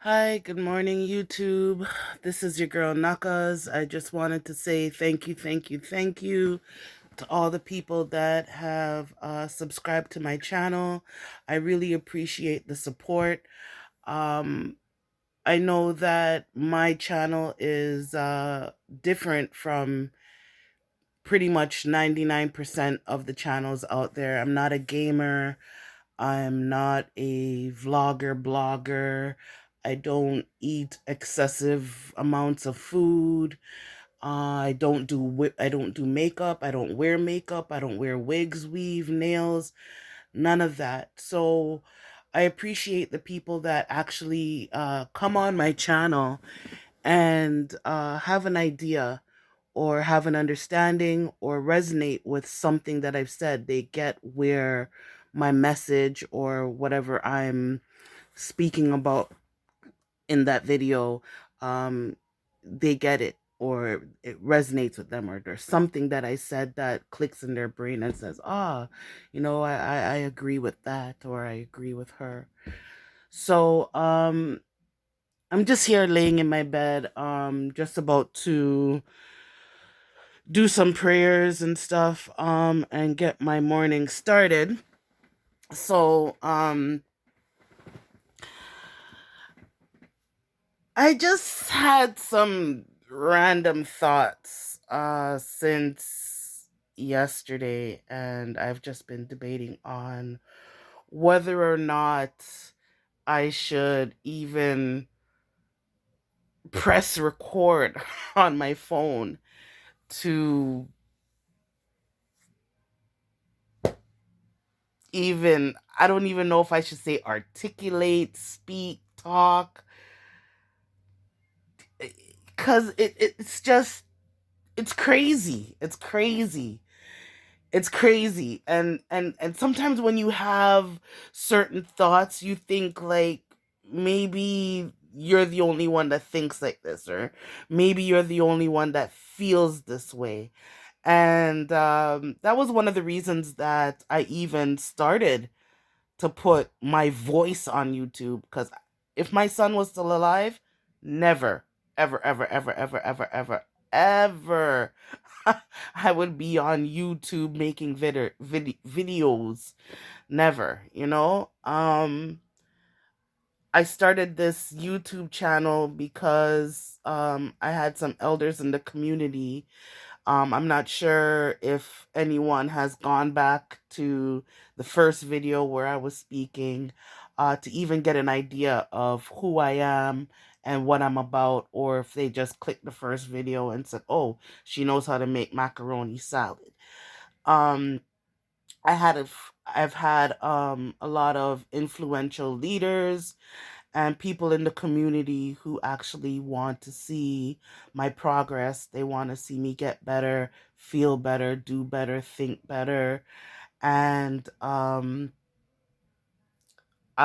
Hi, good morning, YouTube. This is your girl Nakas. I just wanted to say thank you, thank you, thank you to all the people that have subscribed to my channel. I really appreciate the support. Um, I know that my channel is different from pretty much 99% of the channels out there. I'm not a gamer. I'm not a vlogger, blogger. I don't eat excessive amounts of food. I don't do makeup. I don't wear makeup. I don't wear wigs, weave, nails, none of that. So I appreciate the people that actually come on my channel and have an idea or have an understanding or resonate with something that I've said. They get where my message or whatever I'm speaking about in that video, um, they get it or it resonates with them, or there's something that I said that clicks in their brain and says, I agree with that, or I agree with her. So I'm just here laying in my bed, just about to do some prayers and stuff, and get my morning started. So I just had some random thoughts since yesterday, and I've just been debating on whether or not I should even press record on my phone to even, I don't even know if I should say articulate, speak, talk, because it's just, it's crazy. It's crazy. It's crazy. And sometimes when you have certain thoughts, you think like maybe you're the only one that thinks like this, or maybe you're the only one that feels this way. And that was one of the reasons that I even started to put my voice on YouTube, because if my son was still alive, never, ever, ever, ever, ever, ever, ever, ever, I would be on YouTube making videos. Never, you know? I started this YouTube channel because I had some elders in the community. I'm not sure if anyone has gone back to the first video where I was speaking to even get an idea of who I am and what I'm about, or if they just clicked the first video and said, "Oh, she knows how to make macaroni salad." Um, I've had a lot of influential leaders and people in the community who actually want to see my progress. They want to see me get better, feel better, do better, think better. And I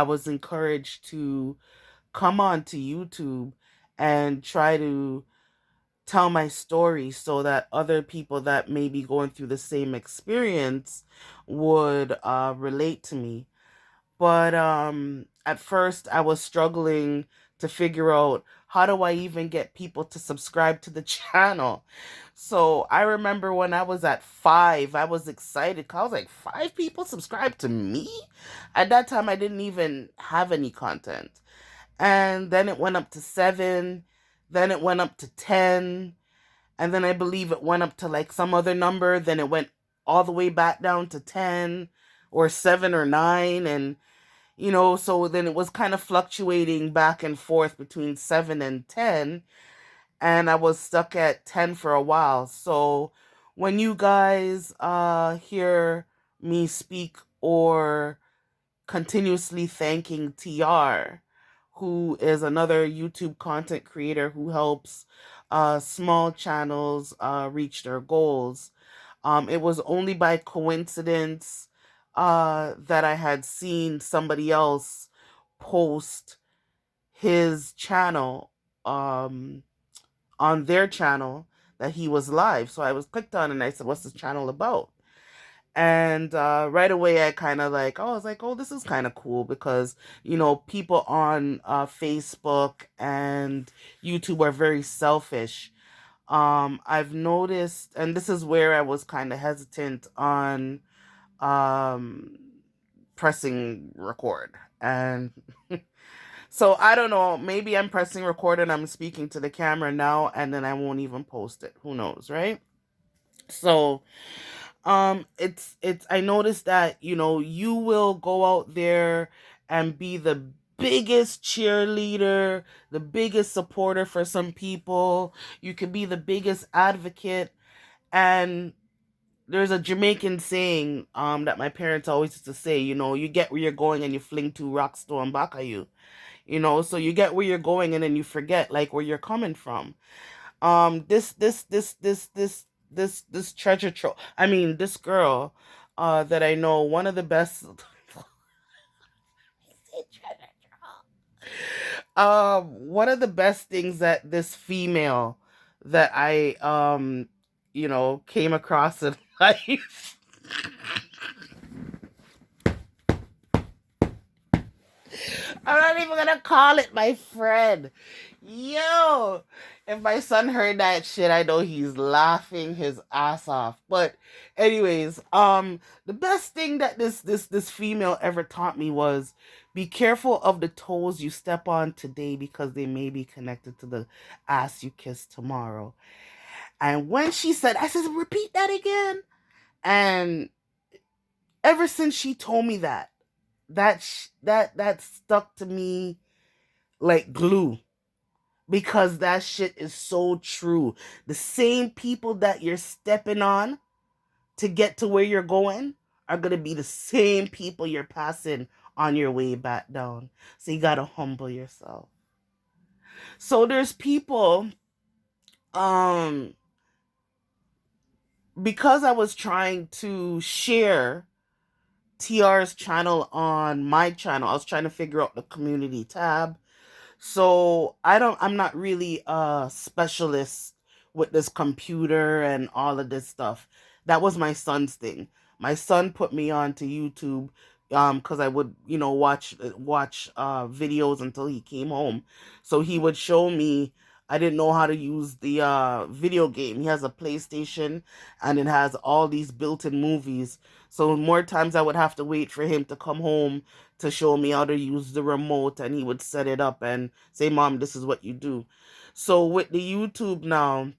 was encouraged to come on to YouTube and try to tell my story so that other people that may be going through the same experience would relate to me. But at first I was struggling to figure out, how do I even get people to subscribe to the channel. So I remember when I was at 5, I was excited 'cause I was like, 5 people subscribe to me? At that time I didn't even have any content. And then it went up to 7, then it went up to 10, and then I believe it went up to like some other number, then it went all the way back down to 10 or 7 or 9. And so then it was kind of fluctuating back and forth between 7 and 10, and I was stuck at 10 for a while. So when you guys hear me speak or continuously thanking TR, who is another YouTube content creator who helps small channels reach their goals, it was only by coincidence that I had seen somebody else post his channel um, on their channel that he was live. So I was clicked on and I said, "What's this channel about?" And right away I kind of like, oh, I was like, oh, this is kind of cool because people on Facebook and YouTube are very selfish. I've noticed, and this is where I was kind of hesitant on um pressing record. And so I don't know, maybe I'm pressing record and I'm speaking to the camera now and then I won't even post it, who knows, right? So it's I noticed that you will go out there and be the biggest cheerleader, the biggest supporter for some people. You can be the biggest advocate. And there's a Jamaican saying that my parents always used to say, you get where you're going and you fling two rocks thrown back at you. So you get where you're going and then you forget like where you're coming from. This treasure trove, I mean, this girl that I know, one of the best one of the best things that this female that I came across in life. I'm not even gonna call it my friend. Yo, if my son heard that shit, I know he's laughing his ass off. But anyways, the best thing that this female ever taught me was be careful of the toes you step on today because they may be connected to the ass you kiss tomorrow. And when she said, I said, repeat that again. And ever since she told me that, that stuck to me like glue because that shit is so true. The same people that you're stepping on to get to where you're going are going to be the same people you're passing on your way back down. So you got to humble yourself. So there's people um because I was trying to share TR's channel on my channel. I was trying to figure out the community tab. So I'm not really a specialist with this computer and all of this stuff. That was my son's thing. My son put me on to YouTube because I would, watch videos until he came home. So he would show me. I didn't know how to use the video game. He has a PlayStation and it has all these built-in movies. So more times I would have to wait for him to come home to show me how to use the remote, and he would set it up and say, Mom, this is what you do. So with the YouTube now,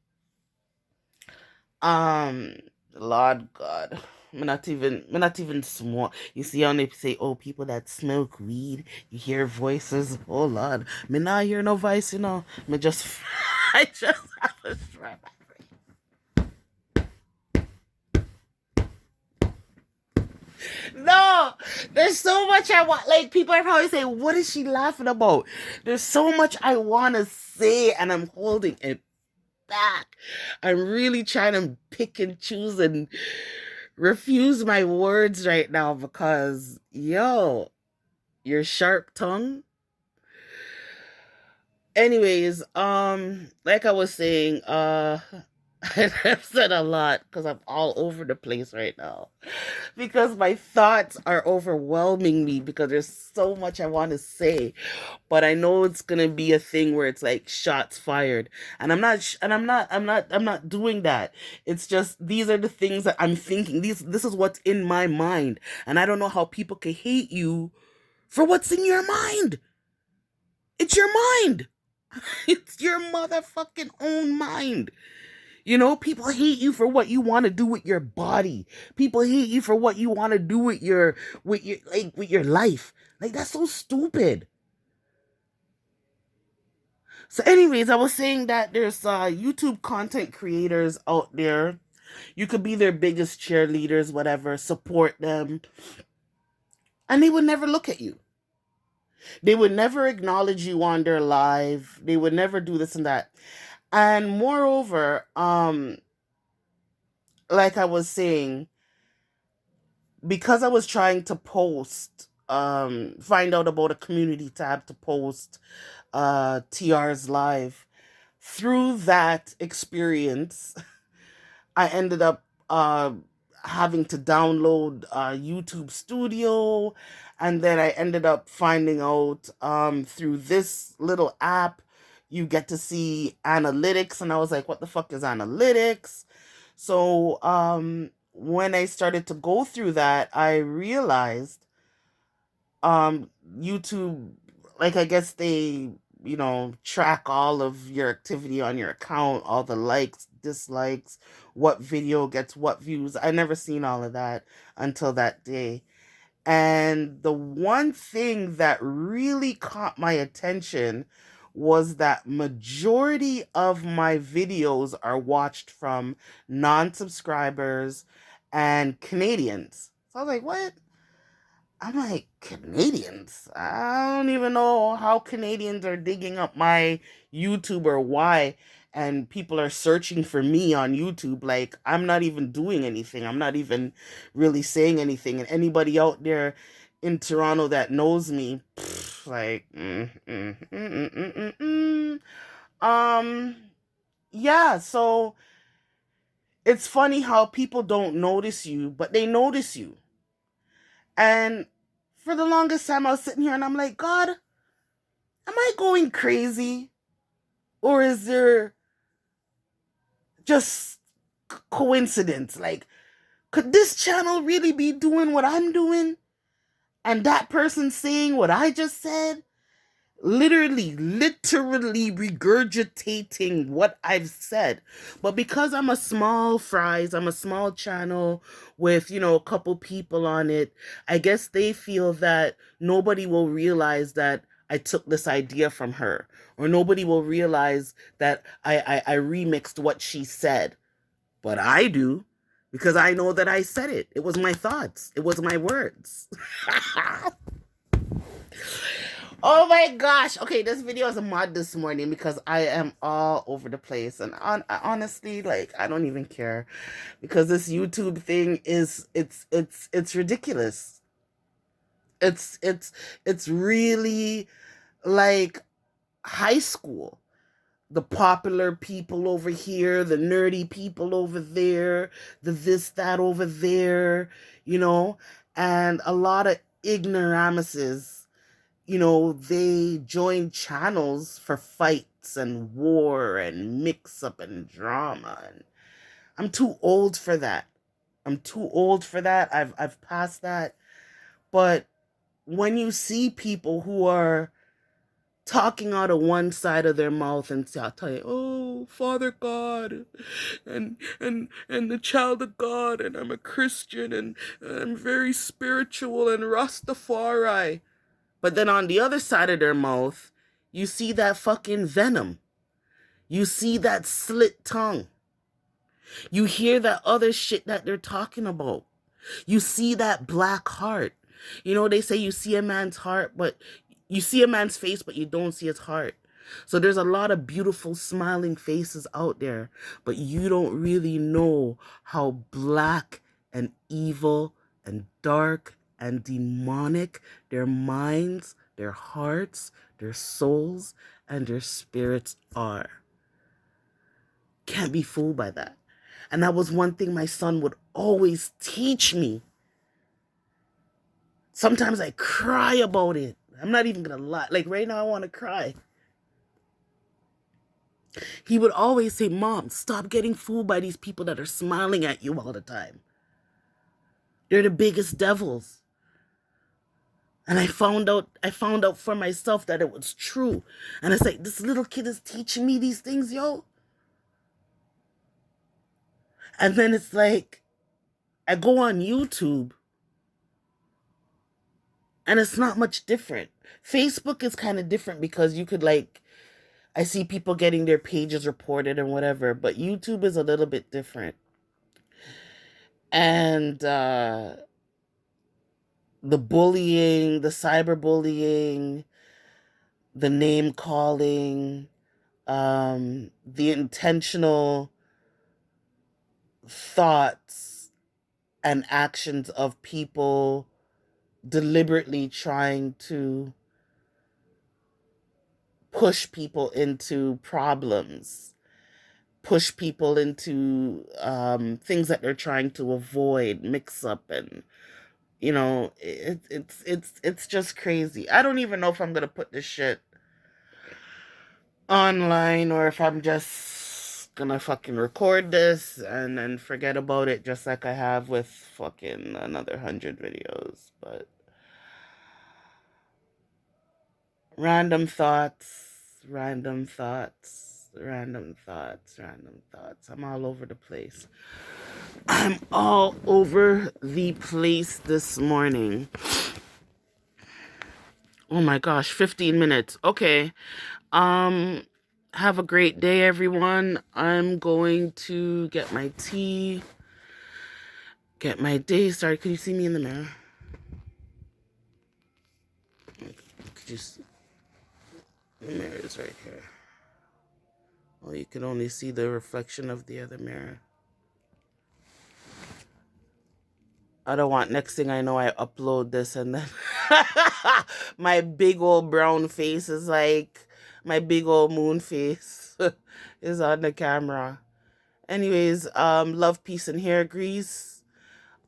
um Lord God, me not even smoke. You see how they say, oh, people that smoke weed, you hear voices. Oh Lord, me not hear no voice, me just I just have a strap. No, there's so much I want. Like, people are probably saying, what is she laughing about? There's so much I want to say, and I'm holding it back. I'm really trying to pick and choose and refuse my words right now because, yo, your sharp tongue. Anyways, like I was saying, I've said a lot because I'm all over the place right now. Because my thoughts are overwhelming me because there's so much I want to say. But I know it's gonna be a thing where it's like shots fired. And I'm not doing that. It's just these are the things that I'm thinking. This is what's in my mind. And I don't know how people can hate you for what's in your mind. It's your mind. It's your motherfucking own mind. People hate you for what you want to do with your body. People hate you for what you want to do with your life. Like, that's so stupid. So anyways, I was saying that there's YouTube content creators out there. You could be their biggest cheerleaders, whatever, support them, and they would never look at you. They would never acknowledge you on their live. They would never do this and that. And moreover, like I was saying, because I was trying to post, find out about a community tab to post TR's live, through that experience, I ended up having to download YouTube Studio, and then I ended up finding out through this little app you get to see analytics, and I was like, what the fuck is analytics? So when I started to go through that, I realized YouTube, like, I guess they, track all of your activity on your account, all the likes, dislikes, what video gets what views. I never seen all of that until that day. And the one thing that really caught my attention was that majority of my videos are watched from non-subscribers and Canadians. So I was like, what? I'm like, Canadians? I don't even know how Canadians are digging up my YouTube or why. And people are searching for me on YouTube. Like, I'm not even doing anything. I'm not even really saying anything. And anybody out there in Toronto that knows me, like, um, yeah. So it's funny how people don't notice you, but they notice you. And for the longest time, I was sitting here and I'm like, God, am I going crazy? Or is there just coincidence? Like, could this channel really be doing what I'm doing? And that person saying what I just said? Literally regurgitating what I've said. But because I'm a small fries, I'm a small channel with, a couple people on it, I guess they feel that nobody will realize that I took this idea from her, or nobody will realize that I remixed what she said. But I do, because I know that I said it. It was my thoughts. It was my words. Oh my gosh. Okay, this video is a mod this morning because I am all over the place. And honestly, like, I don't even care, because this YouTube thing is, it's ridiculous. It's really like high school. The popular people over here, the nerdy people over there, the this, that over there, and a lot of ignoramuses. They join channels for fights and war and mix up and drama. And I'm too old for that. I'm too old for that. I've passed that. But when you see people who are talking out of one side of their mouth and tell you, oh, Father God, and the child of God, and I'm a Christian, and I'm very spiritual and Rastafari. But then on the other side of their mouth, you see that fucking venom. You see that slit tongue. You hear that other shit that they're talking about. You see that black heart. They say you see a man's heart, but you see a man's face, but you don't see his heart. So there's a lot of beautiful smiling faces out there, but you don't really know how black and evil and dark and demonic their minds, their hearts, their souls, and their spirits are. Can't be fooled by that. And that was one thing my son would always teach me. Sometimes I cry about it. I'm not even gonna lie. Like right now, I want to cry. He would always say, Mom, stop getting fooled by these people that are smiling at you all the time. They're the biggest devils. And I found out for myself that it was true. And it's like, this little kid is teaching me these things, yo. And then it's like, I go on YouTube and it's not much different. Facebook is kind of different because you could, like, I see people getting their pages reported and whatever, but YouTube is a little bit different. And the bullying, the cyberbullying, the name calling, the intentional thoughts and actions of people deliberately trying to push people into problems, push people into things that they're trying to avoid, mix up, and it's just crazy. I don't even know if I'm gonna put this shit online or if I'm just gonna fucking record this and then forget about it, just like I have with fucking another 100 videos. But random thoughts, random thoughts, random thoughts, random thoughts. I'm all over the place. I'm all over the place this morning. Oh my gosh, 15 minutes. Okay. Um, have a great day, everyone. I'm going to get my tea, get my day started. Could you see me in the mirror? Could you see? The mirror is right here. Well, you can only see the reflection of the other mirror. I don't want next thing I know I upload this and then my big old brown face is like my big old moon face is on the camera. Anyways, love, peace, and hair grease.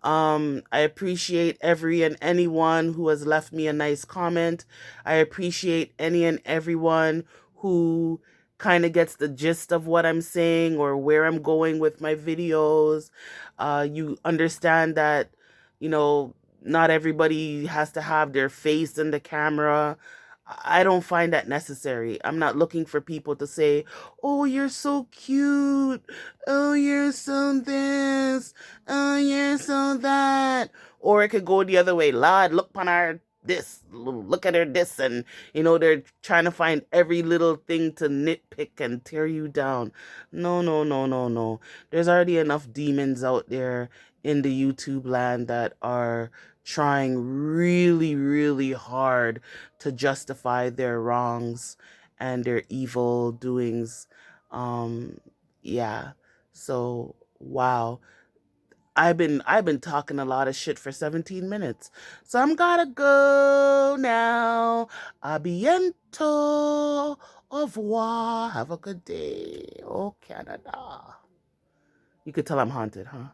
I appreciate every and anyone who has left me a nice comment. I appreciate any and everyone who kind of gets the gist of what I'm saying or where I'm going with my videos. You understand that, not everybody has to have their face in the camera. I don't find that necessary. I'm not looking for people to say, "Oh, you're so cute. Oh, you're so this. Oh, you're so that." Or it could go the other way. Lord, look upon her this. Look at her this. And, they're trying to find every little thing to nitpick and tear you down. No, no, no, no, no. There's already enough demons out there in the YouTube land that are trying really, really hard to justify their wrongs and their evil doings. Um, yeah. So, wow. I've been talking a lot of shit for 17 minutes. So I'm gotta go now. A bientôt. Au revoir. Have a good day. Oh, Canada. You could tell I'm haunted, huh?